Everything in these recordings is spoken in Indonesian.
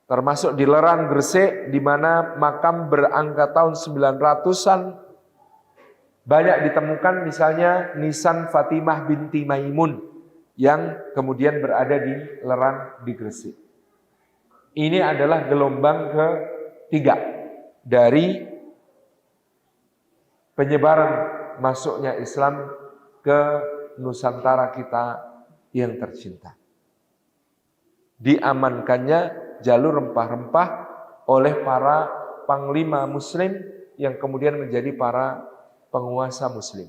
termasuk di Lerang Gresik, di mana makam berangka tahun 900-an banyak ditemukan, misalnya nisan Fatimah binti Maimun yang kemudian berada di Lerang di Gresik. Ini adalah gelombang ketiga dari penyebaran masuknya Islam ke Nusantara kita yang tercinta. Diamankannya jalur rempah-rempah oleh para panglima muslim yang kemudian menjadi para penguasa muslim.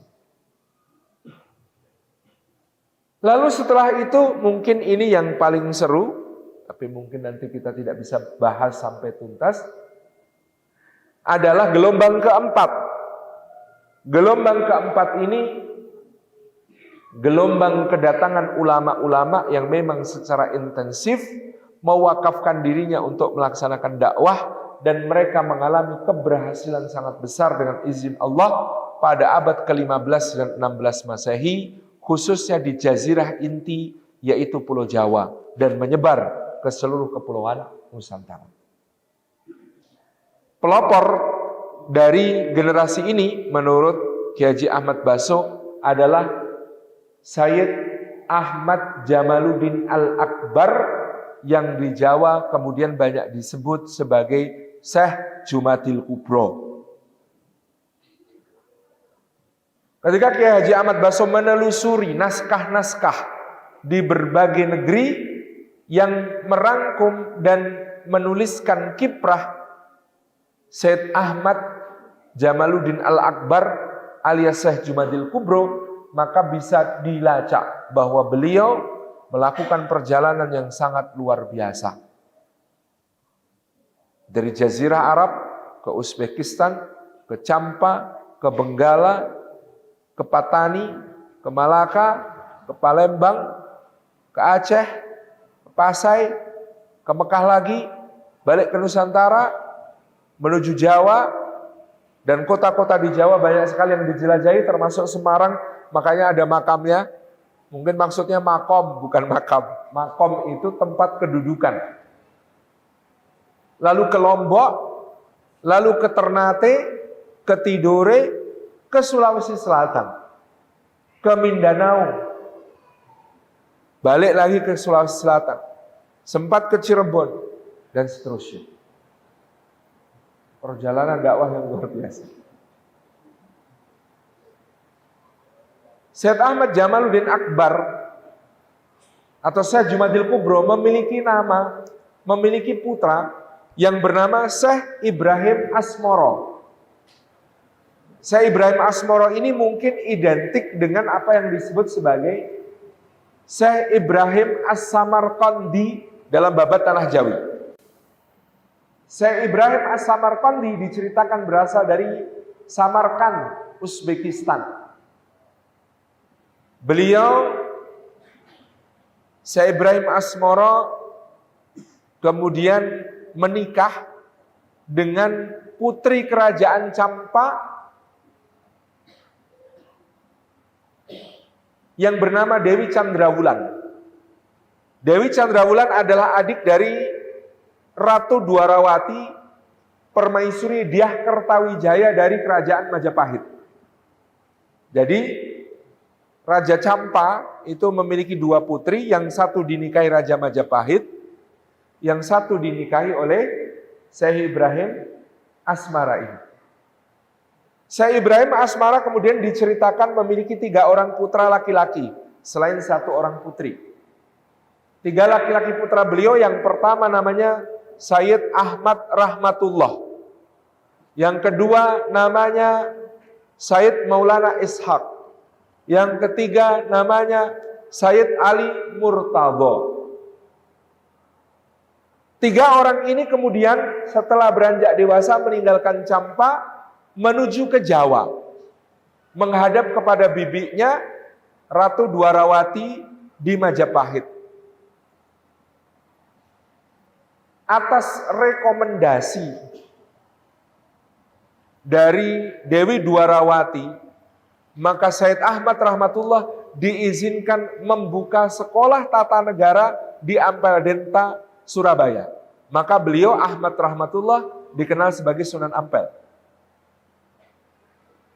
Lalu setelah itu mungkin ini yang paling seru, tapi mungkin nanti kita tidak bisa bahas sampai tuntas, adalah gelombang keempat. Gelombang keempat ini gelombang kedatangan ulama-ulama yang memang secara intensif mewakafkan dirinya untuk melaksanakan dakwah, dan mereka mengalami keberhasilan sangat besar dengan izin Allah pada abad ke-15 dan 16 Masehi, khususnya di Jazirah Inti yaitu Pulau Jawa, dan menyebar ke seluruh kepulauan Nusantara. Pelopor dari generasi ini menurut Kiai Haji Ahmad Baso adalah Sayyid Ahmad Jamaluddin Al-Akbar, yang di Jawa kemudian banyak disebut sebagai Syekh Jumadil Kubro. Ketika Kiai Haji Ahmad Baso menelusuri naskah-naskah di berbagai negeri yang merangkum dan menuliskan kiprah Syed Ahmad Jamaluddin Al-Akbar alias Syekh Jumadil Kubro, maka bisa dilacak bahwa beliau melakukan perjalanan yang sangat luar biasa. Dari Jazirah Arab ke Uzbekistan, ke Champa, ke Benggala, ke Patani, ke Malaka, ke Palembang, ke Aceh, ke Pasai, ke Mekah lagi, balik ke Nusantara, menuju Jawa, dan kota-kota di Jawa banyak sekali yang dijelajahi termasuk Semarang, makanya ada makamnya. Mungkin maksudnya makom, bukan makam. Makom itu tempat kedudukan. Lalu ke Lombok, lalu ke Ternate, ke Tidore, ke Sulawesi Selatan, ke Mindanao, balik lagi ke Sulawesi Selatan, sempat ke Cirebon, dan seterusnya. Perjalanan dakwah yang luar biasa. Syed Ahmad Jamaluddin Akbar atau Syekh Jumadil Kubro memiliki nama, memiliki putra yang bernama Syekh Ibrahim Asmoro. Syekh Ibrahim Asmoro ini mungkin identik dengan apa yang disebut sebagai Syekh Ibrahim As-Samarqandi dalam babat Tanah Jawi. Syekh Ibrahim As-Samarqandi diceritakan berasal dari Samarkand, Uzbekistan. Beliau, Syekh Ibrahim Asmoro, kemudian menikah dengan putri kerajaan Champa yang bernama Dewi Chandrawulan. Dewi Chandrawulan adalah adik dari Ratu Dwarawati Permaisuri Dyah Kertawijaya dari kerajaan Majapahit. Jadi Raja Champa itu memiliki dua putri, yang satu dinikahi Raja Majapahit, yang satu dinikahi oleh Syekh Ibrahim Asmara ini. Syekh Ibrahim Asmara kemudian diceritakan memiliki 3 orang putra laki-laki, selain 1 orang putri. 3 laki-laki putra beliau, yang pertama namanya Sayyid Ahmad Rahmatullah. Yang kedua namanya Sayyid Maulana Ishaq. Yang ketiga namanya Sayyid Ali Murtadho. 3 orang ini kemudian setelah beranjak dewasa meninggalkan Champa menuju ke Jawa, menghadap kepada bibinya Ratu Dwarawati di Majapahit. Atas rekomendasi dari Dewi Dwarawati, maka Syed Ahmad Rahmatullah diizinkan membuka sekolah tata negara di Ampel Denta, Surabaya. Maka beliau Ahmad rahmatullah dikenal sebagai Sunan Ampel.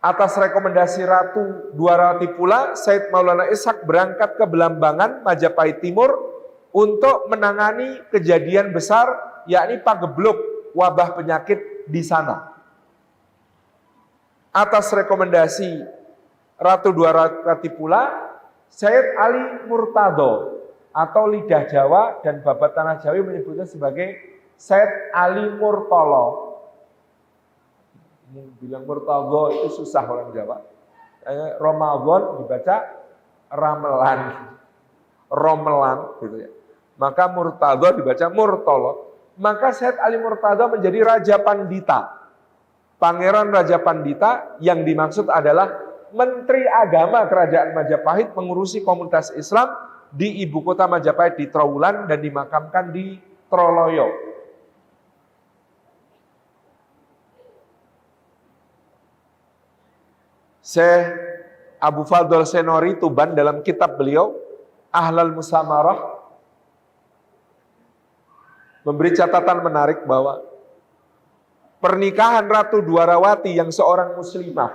Atas rekomendasi Ratu Dwarawati pula, Said Maulana Ishak berangkat ke Belambangan, Majapahit Timur untuk menangani kejadian besar, yakni pagebluk wabah penyakit di sana. Atas rekomendasi Ratu Dwarawati pula, Said Ali Murtado atau lidah Jawa dan babat tanah Jawi menyebutnya sebagai Said Ali Murtolo. Bilang Murtado itu susah orang Jawa. Ramadan dibaca Ramelan, Romelan gitu ya. Maka Murtado dibaca Murtolo. Maka Said Ali Murtado menjadi Raja Pandita. Pangeran Raja Pandita yang dimaksud adalah Menteri Agama Kerajaan Majapahit mengurusi komunitas Islam di ibu kota Majapahit di Trowulan dan dimakamkan di Troloyo. Syekh Abu Fadl Senori Tuban dalam kitab beliau Ahlal Musamarah memberi catatan menarik bahwa pernikahan Ratu Dwarawati yang seorang muslimah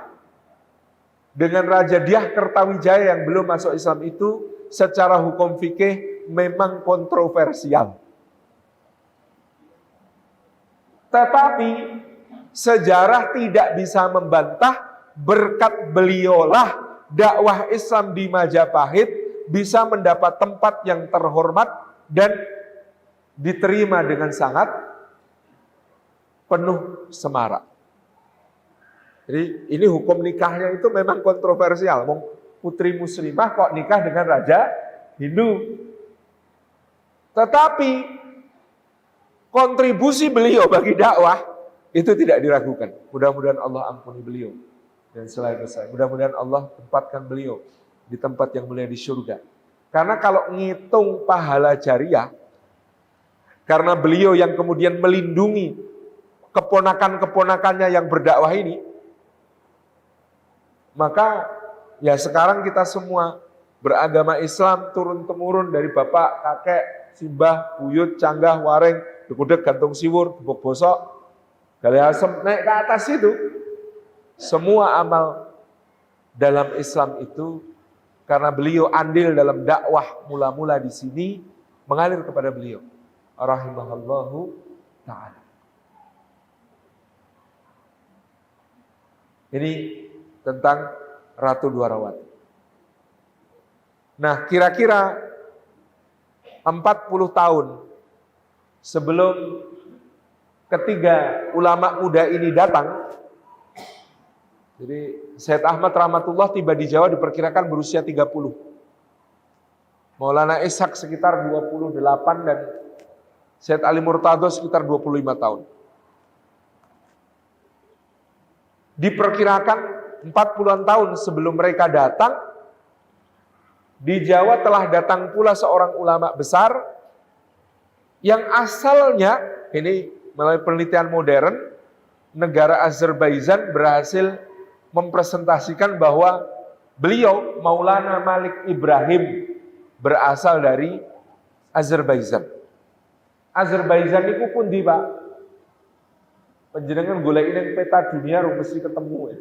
dengan Raja Dyah Kertawijaya yang belum masuk Islam itu secara hukum fikih memang kontroversial. Tetapi sejarah tidak bisa membantah berkat beliaulah dakwah Islam di Majapahit bisa mendapat tempat yang terhormat dan diterima dengan sangat penuh semarak. Jadi ini hukum nikahnya itu memang kontroversial. Putri muslimah kok nikah dengan raja Hindu. Tetapi kontribusi beliau bagi dakwah itu tidak diragukan. Mudah-mudahan Allah ampuni beliau. Dan selain besar, mudah-mudahan Allah tempatkan beliau di tempat yang mulia di surga. Karena kalau ngitung pahala jariah, karena beliau yang kemudian melindungi keponakan-keponakannya yang berdakwah ini, maka ya sekarang kita semua beragama Islam turun-temurun dari bapak, kakek, simbah, buyut, canggah, wareng, dekudek, gantung siwur, bubuk bosok, gali asem, naik ke atas itu. Semua amal dalam Islam itu karena beliau andil dalam dakwah mula-mula di sini mengalir kepada beliau. Rahimahallahu ta'ala. Ini tentang Ratu Dwarawati. Nah, kira-kira 40 tahun sebelum ketiga ulama muda ini datang, jadi Said Ahmad rahmatullah tiba di Jawa diperkirakan berusia 30. Maulana Ishak sekitar 28 dan Said Ali Murtado sekitar 25 tahun. Diperkirakan 40-an tahun sebelum mereka datang, di Jawa telah datang pula seorang ulama besar yang asalnya, ini melalui penelitian modern, negara Azerbaijan berhasil mempresentasikan bahwa beliau Maulana Malik Ibrahim berasal dari Azerbaijan. Azerbaijan itu pun di Pak. Penjenengan golek ini peta dunia mesti ketemu.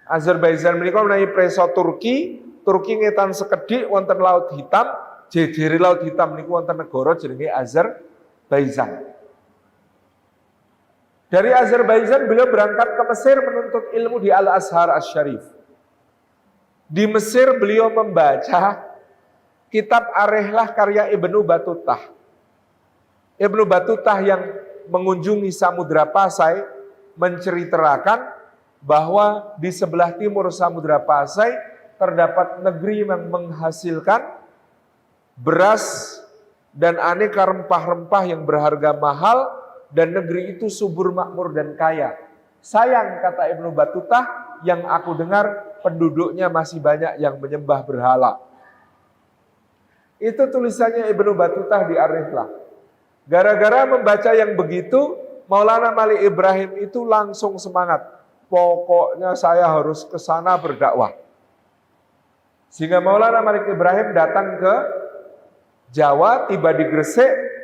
Azerbaijan menika menawi preso Turki, Turki ngetan sekedhik wonten Laut Hitam, jejere Laut Hitam niku wonten negara jenenge Azerbaijan. Dari Azerbaijan beliau berangkat ke Mesir menuntut ilmu di Al-Azhar Asy-Syarif. Di Mesir beliau membaca kitab Ar-Rihlah karya Ibnu Battutah. Ibnu Battutah yang mengunjungi Samudra Pasai menceritakan bahwa di sebelah timur Samudra Pasai terdapat negeri yang menghasilkan beras dan aneka rempah-rempah yang berharga mahal, dan negeri itu subur, makmur, dan kaya. Sayang, kata Ibnu Battutah, yang aku dengar penduduknya masih banyak yang menyembah berhala. Itu tulisannya Ibnu Battutah di Ar-Rihlah. Gara-gara membaca yang begitu, Maulana Malik Ibrahim itu langsung semangat. Pokoknya saya harus ke sana berdakwah. Sehingga Maulana Malik Ibrahim datang ke Jawa, tiba di Gresik,